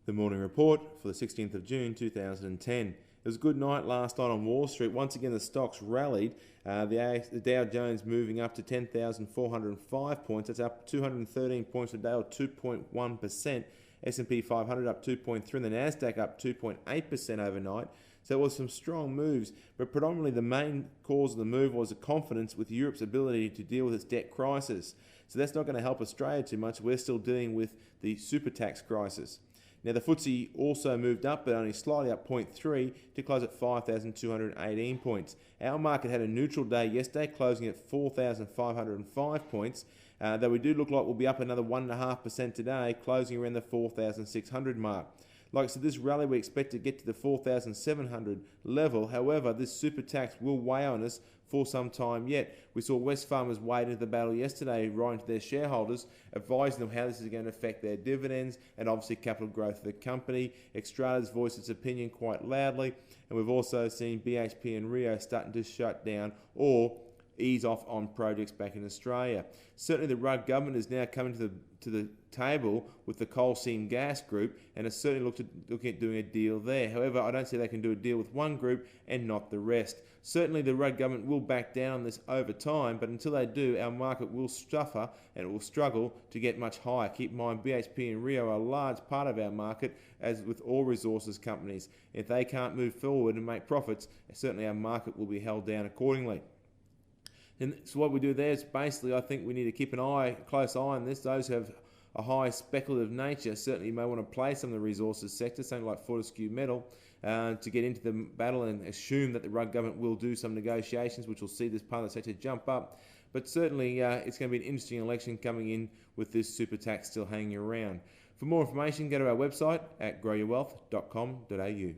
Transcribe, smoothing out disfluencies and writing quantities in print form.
The morning report for the 16th of June 2010. It was a good night last night on Wall Street. Once again, the stocks rallied. The Dow Jones moving up to 10,405 points. That's up 213 points a day, or 2.1%. S&P 500 up 2.3%, and the Nasdaq up 2.8% overnight. So it was some strong moves, but predominantly the main cause of the move was the confidence with Europe's ability to deal with its debt crisis. So that's not going to help Australia too much. We're still dealing with the super tax crisis. Now the FTSE also moved up, but only slightly up 0.3 to close at 5,218 points. Our market had a neutral day yesterday, closing at 4,505 points. Though we do look like we'll be up another 1.5% today, closing around the 4,600 mark. Like I said, this rally we expect to get to the 4,700 level. However, this super tax will weigh on us for some time yet. We saw Wesfarmers wade into the battle yesterday, writing to their shareholders, advising them how this is going to affect their dividends and obviously capital growth of the company. Xstrata's voiced its opinion quite loudly, and we've also seen BHP and Rio starting to shut down or ease off on projects back in Australia. Certainly the Rudd government is now coming to the table with the coal seam gas group and has certainly looking at doing a deal there. However, I don't see they can do a deal with one group and not the rest. Certainly the Rudd government will back down on this over time, but until they do, our market will suffer and it will struggle to get much higher. Keep in mind, BHP and Rio are a large part of our market, as with all resources companies. If they can't move forward and make profits, certainly our market will be held down accordingly. And so what we do there is basically, I think we need to keep a close eye on this. Those who have a high speculative nature, certainly you may want to play some of the resources sector, something like Fortescue Metal, to get into the battle and assume that the Rudd government will do some negotiations, which will see this part of the sector jump up. But certainly it's going to be an interesting election coming in with this super tax still hanging around. For more information, go to our website at growyourwealth.com.au.